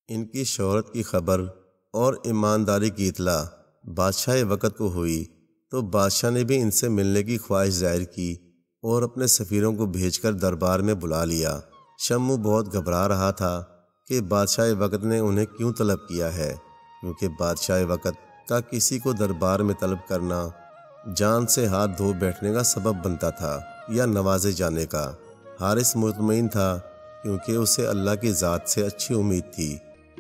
ان کی شہرت کی خبر اور ایمانداری کی اطلاع بادشاہ وقت کو ہوئی تو بادشاہ نے بھی ان سے ملنے کی خواہش ظاہر کی اور اپنے سفیروں کو بھیج کر دربار میں بلا لیا۔ شمو بہت گھبرا رہا تھا کہ بادشاہ وقت نے انہیں کیوں طلب کیا ہے، کیونکہ بادشاہ وقت کا کسی کو دربار میں طلب کرنا جان سے ہاتھ دھو بیٹھنے کا سبب بنتا تھا یا نوازے جانے کا۔ حارث مطمئن تھا کیونکہ اسے اللہ کی ذات سے اچھی امید تھی۔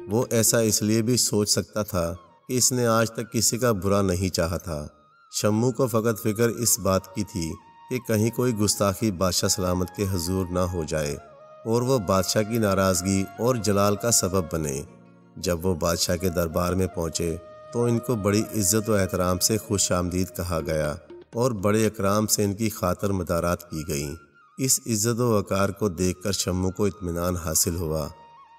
وہ ایسا اس لیے بھی سوچ سکتا تھا کہ اس نے آج تک کسی کا برا نہیں چاہا تھا۔ شمو کو فقط فکر اس بات کی تھی کہ کہیں کوئی گستاخی بادشاہ سلامت کے حضور نہ ہو جائے اور وہ بادشاہ کی ناراضگی اور جلال کا سبب بنے۔ جب وہ بادشاہ کے دربار میں پہنچے تو ان کو بڑی عزت و احترام سے خوش آمدید کہا گیا اور بڑے اکرام سے ان کی خاطر مدارات کی گئیں۔ اس عزت و وقار کو دیکھ کر شمو کو اطمینان حاصل ہوا۔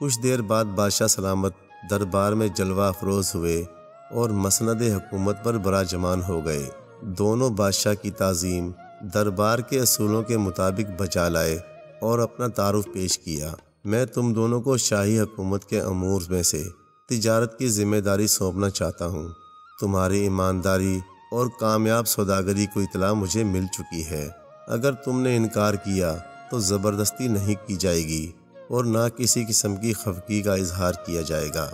کچھ دیر بعد بادشاہ سلامت دربار میں جلوہ افروز ہوئے اور مسند حکومت پر براجمان ہو گئے۔ دونوں بادشاہ کی تعظیم دربار کے اصولوں کے مطابق بجا لائے اور اپنا تعارف پیش کیا۔ میں تم دونوں کو شاہی حکومت کے امور میں سے تجارت کی ذمہ داری سونپنا چاہتا ہوں۔ تمہاری ایمانداری اور کامیاب سوداگری کو اطلاع مجھے مل چکی ہے۔ اگر تم نے انکار کیا تو زبردستی نہیں کی جائے گی اور نہ کسی قسم کی خفگی کا اظہار کیا جائے گا۔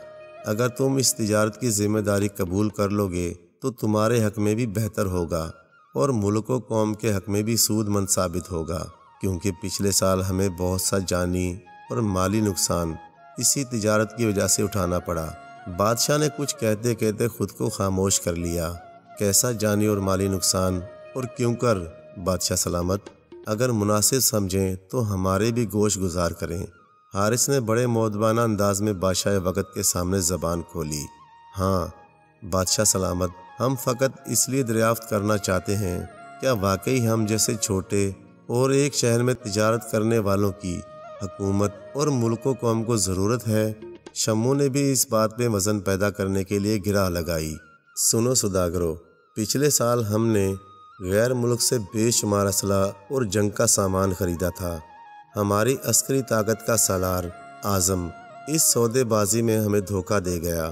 اگر تم اس تجارت کی ذمہ داری قبول کر لو گے تو تمہارے حق میں بھی بہتر ہوگا اور ملک و قوم کے حق میں بھی سود مند ثابت ہوگا، کیونکہ پچھلے سال ہمیں بہت سا جانی اور مالی نقصان اسی تجارت کی وجہ سے اٹھانا پڑا۔ بادشاہ نے کچھ کہتے کہتے خود کو خاموش کر لیا۔ کیسا جانی اور مالی نقصان اور کیوں کر بادشاہ سلامت؟ اگر مناسب سمجھیں تو ہمارے بھی گوش گزار کریں۔ حارث نے بڑے مؤدبانہ انداز میں بادشاہ وقت کے سامنے زبان کھولی۔ ہاں بادشاہ سلامت، ہم فقط اس لیے دریافت کرنا چاہتے ہیں کیا واقعی ہم جیسے چھوٹے اور ایک شہر میں تجارت کرنے والوں کی حکومت اور ملک و قوم کو ضرورت ہے؟ شمو نے بھی اس بات پہ وزن پیدا کرنے کے لیے گرہ لگائی۔ سنو سوداگرو، پچھلے سال ہم نے غیر ملک سے بے شمار اسلحہ اور جنگ کا سامان خریدا تھا۔ ہماری عسکری طاقت کا سالار اعظم اس سودے بازی میں ہمیں دھوکہ دے گیا۔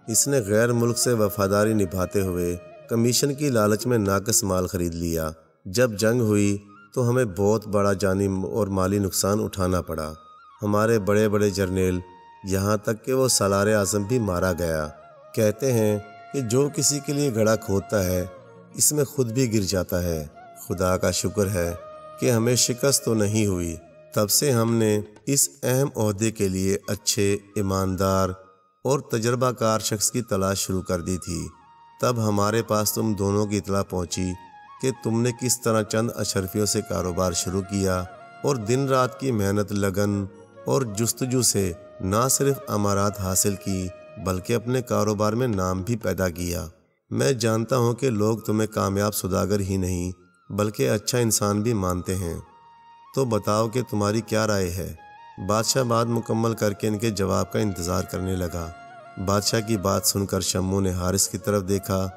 اس نے غیر ملک سے وفاداری نبھاتے ہوئے کمیشن کی لالچ میں ناقص مال خرید لیا۔ جب جنگ ہوئی تو ہمیں بہت بڑا جانی اور مالی نقصان اٹھانا پڑا۔ ہمارے بڑے بڑے جرنیل، یہاں تک کہ وہ سالار اعظم بھی مارا گیا۔ کہتے ہیں کہ جو کسی کے لیے گڑھا کھودتا ہے اس میں خود بھی گر جاتا ہے۔ خدا کا شکر ہے کہ ہمیں شکست تو نہیں ہوئی۔ تب سے ہم نے اس اہم عہدے کے لیے اچھے، ایماندار اور تجربہ کار شخص کی تلاش شروع کر دی تھی۔ تب ہمارے پاس تم دونوں کی اطلاع پہنچی کہ تم نے کس طرح چند اشرفیوں سے کاروبار شروع کیا اور دن رات کی محنت، لگن اور جستجو سے نہ صرف امارات حاصل کی بلکہ اپنے کاروبار میں نام بھی پیدا کیا۔ میں جانتا ہوں کہ لوگ تمہیں کامیاب سوداگر ہی نہیں بلکہ اچھا انسان بھی مانتے ہیں۔ تو بتاؤ کہ تمہاری کیا رائے ہے؟ بادشاہ بات مکمل کر کے ان کے جواب کا انتظار کرنے لگا۔ بادشاہ کی بات سن کر شمو نے حارث کی طرف دیکھا۔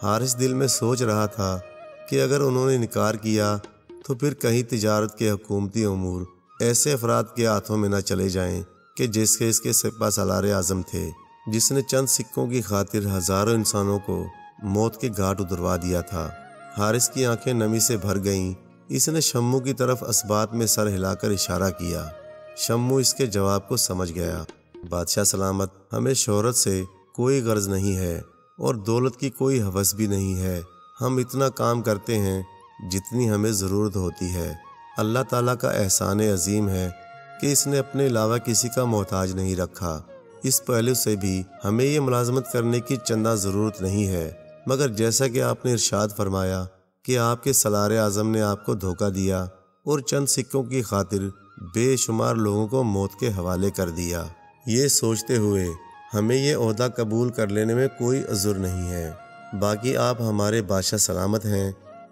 حارث دل میں سوچ رہا تھا کہ اگر انہوں نے انکار کیا تو پھر کہیں تجارت کے حکومتی امور ایسے افراد کے ہاتھوں میں نہ چلے جائیں کہ جس کے اس کے سپہ سالار اعظم تھے، جس نے چند سکوں کی خاطر ہزاروں انسانوں کو موت کے گھاٹ اتروا دیا تھا۔ حارث کی آنکھیں نمی سے بھر گئیں۔ اس نے شمو کی طرف اسبات میں سر ہلا کر اشارہ کیا۔ شمو اس کے جواب کو سمجھ گیا۔ بادشاہ سلامت، ہمیں شہرت سے کوئی غرض نہیں ہے اور دولت کی کوئی ہوس بھی نہیں ہے۔ ہم اتنا کام کرتے ہیں جتنی ہمیں ضرورت ہوتی ہے۔ اللہ تعالیٰ کا احسان عظیم ہے کہ اس نے اپنے علاوہ کسی کا محتاج نہیں رکھا۔ اس پہلو سے بھی ہمیں یہ ملازمت کرنے کی چندہ ضرورت نہیں ہے، مگر جیسا کہ آپ نے ارشاد فرمایا کہ آپ کے سالار اعظم نے آپ کو دھوکہ دیا اور چند سکوں کی خاطر بے شمار لوگوں کو موت کے حوالے کر دیا۔ یہ سوچتے ہوئے ہمیں یہ عہدہ قبول کر لینے میں کوئی عذر نہیں ہے۔ باقی آپ ہمارے بادشاہ سلامت ہیں،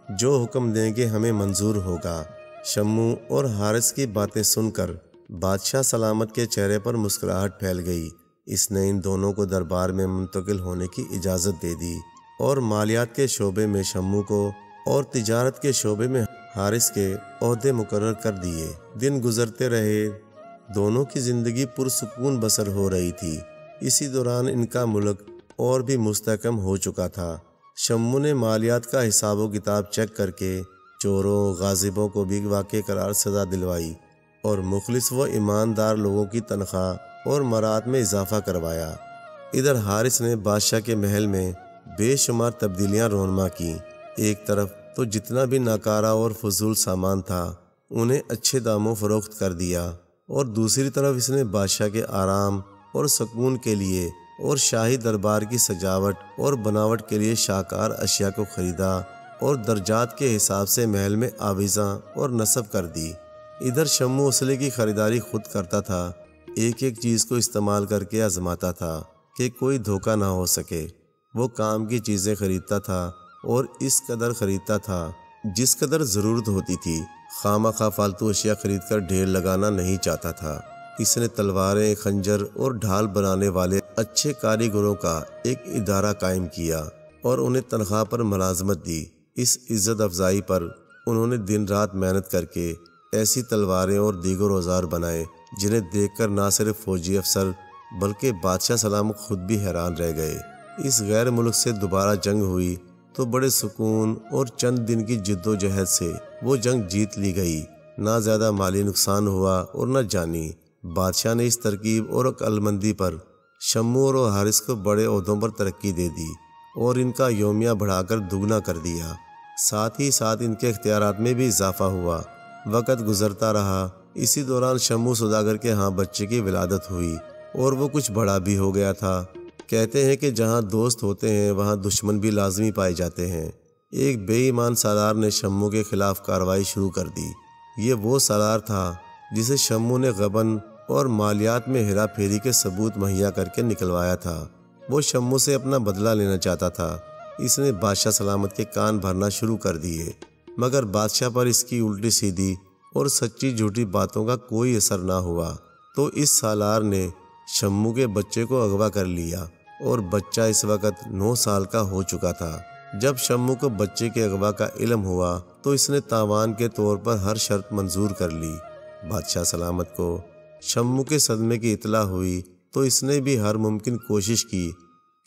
جو حکم دیں گے ہمیں منظور ہوگا۔ شمو اور حارث کی باتیں سن کر بادشاہ سلامت کے چہرے پر مسکراہٹ پھیل گئی۔ اس نے ان دونوں کو دربار میں منتقل ہونے کی اجازت دے دی اور مالیات کے شعبے میں شمو کو اور تجارت کے شعبے میں حارث کے عہدے مقرر کر دیے۔ دن گزرتے رہے، دونوں کی زندگی پرسکون بسر ہو رہی تھی۔ اسی دوران ان کا ملک اور بھی مستحکم ہو چکا تھا۔ شمو نے مالیات کا حساب و کتاب چیک کر کے چوروں غاصبوں کو بھی واقع قرار سزا دلوائی اور مخلص و ایماندار لوگوں کی تنخواہ اور مراد میں اضافہ کروایا۔ ادھر حارث نے بادشاہ کے محل میں بے شمار تبدیلیاں رونما کیں۔ ایک طرف تو جتنا بھی ناکارہ اور فضول سامان تھا انہیں اچھے داموں فروخت کر دیا، اور دوسری طرف اس نے بادشاہ کے آرام اور سکون کے لیے اور شاہی دربار کی سجاوٹ اور بناوٹ کے لیے شاہکار اشیاء کو خریدا اور درجات کے حساب سے محل میں آویزاں اور نصب کر دی۔ ادھر شمو اسلحے کی خریداری خود کرتا تھا، ایک ایک چیز کو استعمال کر کے آزماتا تھا کہ کوئی دھوکہ نہ ہو سکے۔ وہ کام کی چیزیں خریدتا تھا اور اس قدر خریدتا تھا جس قدر ضرورت ہوتی تھی، خواہ خواہ فالتو اشیاء خرید کر ڈھیر لگانا نہیں چاہتا تھا۔ اس نے تلواریں، خنجر اور ڈھال بنانے والے اچھے کاریگروں کا ایک ادارہ قائم کیا اور انہیں تنخواہ پر ملازمت دی۔ اس عزت افزائی پر انہوں نے دن رات محنت کر کے ایسی تلواریں اور دیگر اوزار بنائے جنہیں دیکھ کر نہ صرف فوجی افسر بلکہ بادشاہ سلامت خود بھی حیران رہ گئے۔ اس غیر ملک سے دوبارہ جنگ ہوئی تو بڑے سکون اور چند دن کی جد و جہد سے وہ جنگ جیت لی گئی۔ نہ زیادہ مالی نقصان ہوا اور نہ جانی۔ بادشاہ نے اس ترکیب اور عقل مندی پر شمو اور حارث کو بڑے عہدوں پر ترقی دے دی اور ان کا یومیہ بڑھا کر دگنا کر دیا۔ ساتھ ہی ساتھ ان کے اختیارات میں بھی اضافہ ہوا۔ وقت گزرتا رہا۔ اسی دوران شمو سوداگر کے ہاں بچے کی ولادت ہوئی اور وہ کچھ بڑا بھی ہو گیا تھا۔ کہتے ہیں کہ جہاں دوست ہوتے ہیں وہاں دشمن بھی لازمی پائے جاتے ہیں۔ ایک بے ایمان سالار نے شمو کے خلاف کارروائی شروع کر دی۔ یہ وہ سالار تھا جسے شمو نے غبن اور مالیات میں ہیرا پھیری کے ثبوت مہیا کر کے نکلوایا تھا۔ وہ شمو سے اپنا بدلہ لینا چاہتا تھا۔ اس نے بادشاہ سلامت کے کان بھرنا شروع کر دیے، مگر بادشاہ پر اس کی الٹی سیدھی اور سچی جھوٹی باتوں کا کوئی اثر نہ ہوا۔ تو اس سالار نے شمو کے بچے کو اغوا کر لیا اور بچہ اس وقت 9 سال کا ہو چکا تھا۔ جب شمو کو بچے کے اغوا کا علم ہوا تو اس نے تاوان کے طور پر ہر شرط منظور کر لی۔ بادشاہ سلامت کو شمو کے صدمے کی اطلاع ہوئی تو اس نے بھی ہر ممکن کوشش کی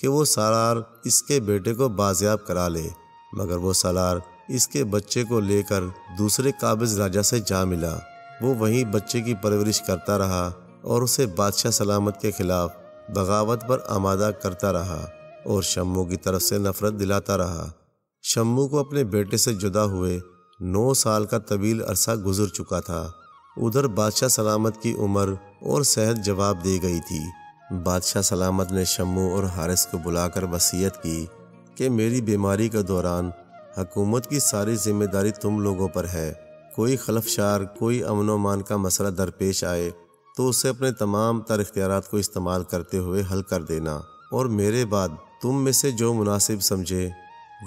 کہ وہ سالار اس کے بیٹے کو بازیاب کرا لے، مگر وہ سالار اس کے بچے کو لے کر دوسرے قابض راجا سے جا ملا۔ وہ وہیں بچے کی پرورش کرتا رہا اور اسے بادشاہ سلامت کے خلاف بغاوت پر آمادہ کرتا رہا اور شمو کی طرف سے نفرت دلاتا رہا۔ شمو کو اپنے بیٹے سے جدا ہوئے 9 سال کا طویل عرصہ گزر چکا تھا۔ ادھر بادشاہ سلامت کی عمر اور صحت جواب دے گئی تھی۔ بادشاہ سلامت نے شمو اور حارث کو بلا کر وصیت کی کہ میری بیماری کے دوران حکومت کی ساری ذمہ داری تم لوگوں پر ہے۔ کوئی خلفشار، کوئی امن و امان کا مسئلہ درپیش آئے تو اسے اپنے تمام تر اختیارات کو استعمال کرتے ہوئے حل کر دینا، اور میرے بعد تم میں سے جو مناسب سمجھے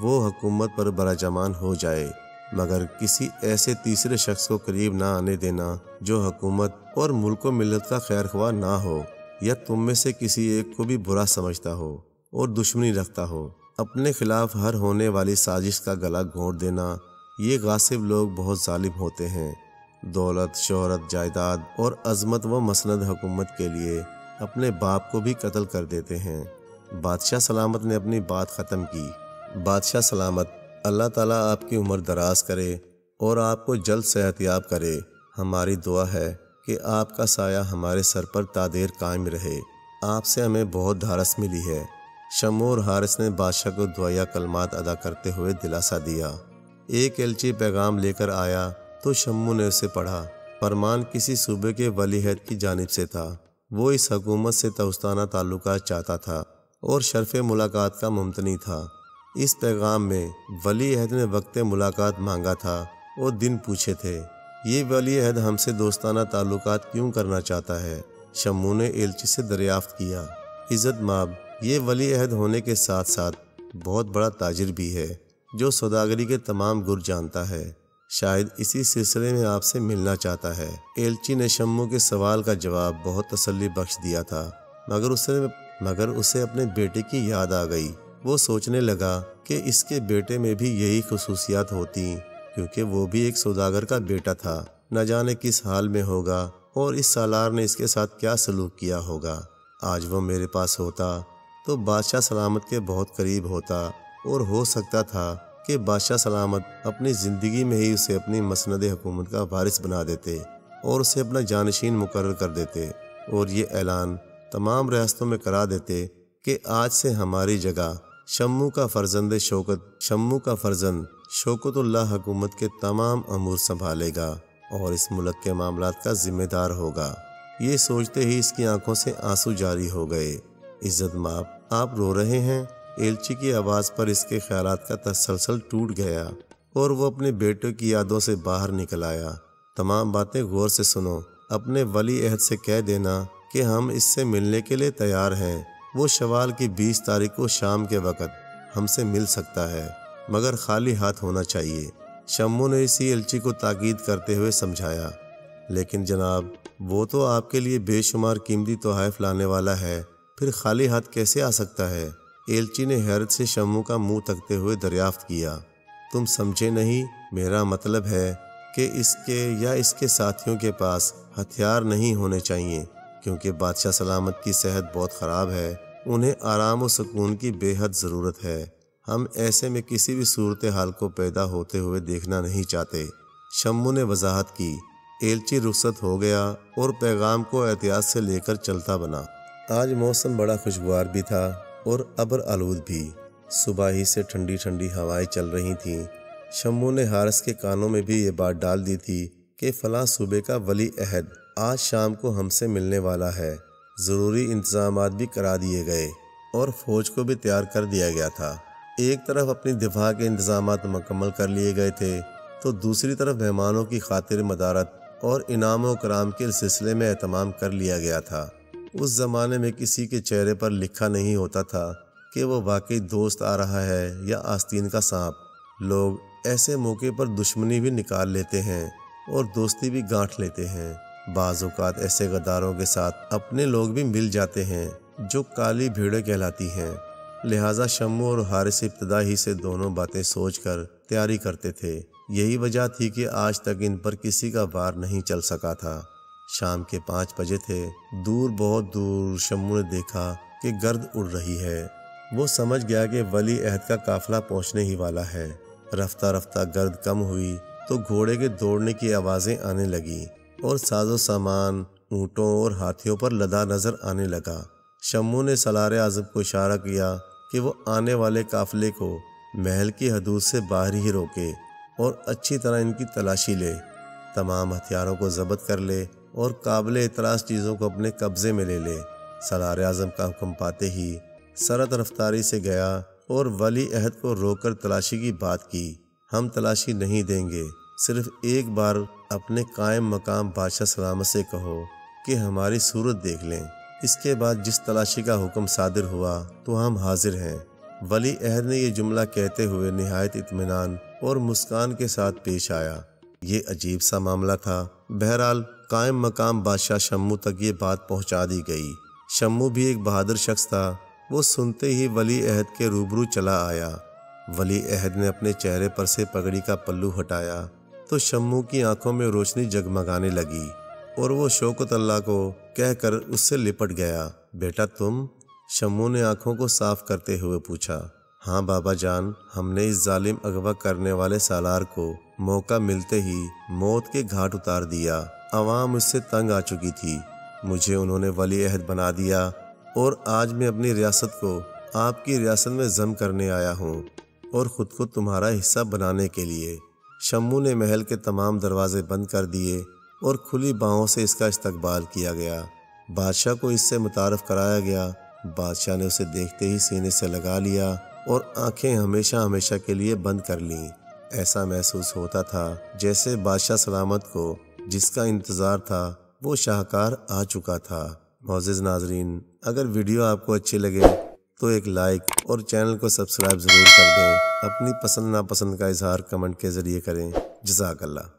وہ حکومت پر براجمان ہو جائے، مگر کسی ایسے تیسرے شخص کو قریب نہ آنے دینا جو حکومت اور ملک و ملت کا خیر خواہ نہ ہو یا تم میں سے کسی ایک کو بھی برا سمجھتا ہو اور دشمنی رکھتا ہو۔ اپنے خلاف ہر ہونے والی سازش کا گلا گھونٹ دینا۔ یہ غاصب لوگ بہت ظالم ہوتے ہیں، دولت، شہرت، جائیداد اور عظمت و مسند حکومت کے لیے اپنے باپ کو بھی قتل کر دیتے ہیں۔ بادشاہ سلامت نے اپنی بات ختم کی۔ بادشاہ سلامت، اللہ تعالیٰ آپ کی عمر دراز کرے اور آپ کو جلد صحت یاب کرے۔ ہماری دعا ہے کہ آپ کا سایہ ہمارے سر پر تا دیر قائم رہے۔ آپ سے ہمیں بہت ڈھارس ملی ہے۔ شمو اور حارث نے بادشاہ کو دعائیہ کلمات ادا کرتے ہوئے دلاسا دیا۔ ایک ایلچی پیغام لے کر آیا تو شمو نے اسے پڑھا۔ فرمان کسی صوبے کے ولی عہد کی جانب سے تھا۔ وہ اس حکومت سے دوستانہ تعلقات چاہتا تھا اور شرف ملاقات کا ممتنی تھا۔ اس پیغام میں ولی عہد نے وقت ملاقات مانگا تھا اور دن پوچھے تھے۔ یہ ولی عہد ہم سے دوستانہ تعلقات کیوں کرنا چاہتا ہے؟ شمو نے ایلچی سے دریافت کیا۔ عزت مآب، یہ ولی عہد ہونے کے ساتھ ساتھ بہت بڑا تاجر بھی ہے جو سوداگری کے تمام گر جانتا ہے، شاید اسی سلسلے میں آپ سے ملنا چاہتا ہے۔ ایلچی نے شمو کے سوال کا جواب بہت تسلی بخش دیا تھا، مگر اسے اپنے بیٹے کی یاد آ گئی۔ وہ سوچنے لگا کہ اس کے بیٹے میں بھی یہی خصوصیات ہوتی، کیونکہ وہ بھی ایک سوداگر کا بیٹا تھا۔ نہ جانے کس حال میں ہوگا اور اس سالار نے اس کے ساتھ کیا سلوک کیا ہوگا۔ آج وہ میرے پاس ہوتا تو بادشاہ سلامت کے بہت قریب ہوتا، اور ہو سکتا تھا کہ بادشاہ سلامت اپنی زندگی میں ہی اسے اپنی مسند حکومت کا وارث بنا دیتے اور اسے اپنا جانشین مقرر کر دیتے، اور یہ اعلان تمام ریاستوں میں کرا دیتے کہ آج سے ہماری جگہ شمو کا فرزند شوکت اللہ حکومت کے تمام امور سنبھالے گا اور اس ملک کے معاملات کا ذمہ دار ہوگا۔ یہ سوچتے ہی اس کی آنکھوں سے آنسو جاری ہو گئے۔ عزت مآب، آپ رو رہے ہیں؟ ایلچی کی آواز پر اس کے خیالات کا تسلسل ٹوٹ گیا اور وہ اپنے بیٹے کی یادوں سے باہر نکل آیا۔ تمام باتیں غور سے سنو، اپنے ولی عہد سے کہہ دینا کہ ہم اس سے ملنے کے لیے تیار ہیں۔ وہ شوال کی 20 تاریخ کو شام کے وقت ہم سے مل سکتا ہے، مگر خالی ہاتھ ہونا چاہیے۔ شمو نے اسی ایلچی کو تاکید کرتے ہوئے سمجھایا۔ لیکن جناب، وہ تو آپ کے لیے بے شمار قیمتی تحائف لانے والا ہے، پھر خالی ہاتھ کیسے آ سکتا ہے؟ ایلچی نے حیرت سے شمو کا منہ تکتے ہوئے دریافت کیا۔ تم سمجھے نہیں، میرا مطلب ہے کہ اس کے یا اس کے ساتھیوں کے پاس ہتھیار نہیں ہونے چاہیے، کیونکہ بادشاہ سلامت کی صحت بہت خراب ہے، انہیں آرام و سکون کی بے حد ضرورت ہے۔ ہم ایسے میں کسی بھی صورتحال کو پیدا ہوتے ہوئے دیکھنا نہیں چاہتے۔ شمو نے وضاحت کی۔ ایلچی رخصت ہو گیا اور پیغام کو احتیاط سے لے کر چلتا بنا۔ آج موسم بڑا خوشگوار بھی تھا اور ابر آلود بھی۔ صبح ہی سے ٹھنڈی ٹھنڈی ہوائیں چل رہی تھیں۔ شمو نے حارث کے کانوں میں بھی یہ بات ڈال دی تھی کہ فلاں صوبے کا ولی عہد آج شام کو ہم سے ملنے والا ہے۔ ضروری انتظامات بھی کرا دیے گئے اور فوج کو بھی تیار کر دیا گیا تھا۔ ایک طرف اپنی دفاع کے انتظامات مکمل کر لیے گئے تھے تو دوسری طرف مہمانوں کی خاطر مدارت اور انعام و کرام کے سلسلے میں اہتمام کر لیا گیا تھا۔ اس زمانے میں کسی کے چہرے پر لکھا نہیں ہوتا تھا کہ وہ واقعی دوست آ رہا ہے یا آستین کا سانپ۔ لوگ ایسے موقع پر دشمنی بھی نکال لیتے ہیں اور دوستی بھی گانٹھ لیتے ہیں۔ بعض اوقات ایسے غداروں کے ساتھ اپنے لوگ بھی مل جاتے ہیں جو کالی بھیڑیں کہلاتی ہیں۔ لہٰذا شمو اور حارث ابتدا ہی سے دونوں باتیں سوچ کر تیاری کرتے تھے۔ یہی وجہ تھی کہ آج تک ان پر کسی کا وار نہیں چل سکا تھا۔ شام کے 5 بجے تھے۔ دور، بہت دور شمو نے دیکھا کہ گرد اڑ رہی ہے۔ وہ سمجھ گیا کہ ولی عہد کا قافلہ پہنچنے ہی والا ہے۔ رفتہ رفتہ گرد کم ہوئی تو گھوڑے کے دوڑنے کی آوازیں آنے لگیں اور ساز و سامان اونٹوں اور ہاتھیوں پر لدا نظر آنے لگا۔ شمو نے سالار اعظم کو اشارہ کیا کہ وہ آنے والے قافلے کو محل کی حدود سے باہر ہی روکے اور اچھی طرح ان کی تلاشی لے، تمام ہتھیاروں کو ضبط کر لے اور قابل اعتراض چیزوں کو اپنے قبضے میں لے لے۔ سالار اعظم کا حکم پاتے ہی سرعت رفتاری سے گیا اور ولی عہد کو روک کر تلاشی کی بات کی۔ ہم تلاشی نہیں دیں گے، صرف ایک بار اپنے قائم مقام بادشاہ سلامت سے کہو کہ ہماری صورت دیکھ لیں، اس کے بعد جس تلاشی کا حکم صادر ہوا تو ہم حاضر ہیں۔ ولی عہد نے یہ جملہ کہتے ہوئے نہایت اطمینان اور مسکان کے ساتھ پیش آیا۔ یہ عجیب سا معاملہ تھا۔ بہرحال قائم مقام بادشاہ شمو تک یہ بات پہنچا دی گئی۔ شمو بھی ایک بہادر شخص تھا۔ وہ سنتے ہی ولی عہد کے روبرو چلا آیا۔ ولی عہد نے اپنے چہرے پر سے پگڑی کا پلو ہٹایا تو شمو کی آنکھوں میں روشنی جگمگانے لگی اور وہ شوکت اللہ کو کہہ کر اس سے لپٹ گیا۔ بیٹا تم؟ شمو نے آنکھوں کو صاف کرتے ہوئے پوچھا۔ ہاں بابا جان، ہم نے اس ظالم اغوا کرنے والے سالار کو موقع ملتے ہی موت کے گھاٹ اتار دیا۔ عوام اس سے تنگ آ چکی تھی، مجھے انہوں نے ولی عہد بنا دیا اور آج میں اپنی ریاست کو آپ کی ریاست میں ضم کرنے آیا ہوں اور خود کو تمہارا حصہ بنانے کے لیے۔ شمو نے محل کے تمام دروازے بند کر دیے اور کھلی باہوں سے اس کا استقبال کیا گیا۔ بادشاہ کو اس سے متعارف کرایا گیا۔ بادشاہ نے اسے دیکھتے ہی سینے سے لگا لیا اور آنکھیں ہمیشہ ہمیشہ کے لیے بند کر لیں۔ ایسا محسوس ہوتا تھا جیسے بادشاہ سلامت کو جس کا انتظار تھا وہ شاہکار آ چکا تھا۔ معزز ناظرین، اگر ویڈیو آپ کو اچھی لگے تو ایک لائک اور چینل کو سبسکرائب ضرور کر دیں۔ اپنی پسند ناپسند کا اظہار کمنٹ کے ذریعے کریں۔ جزاک اللہ۔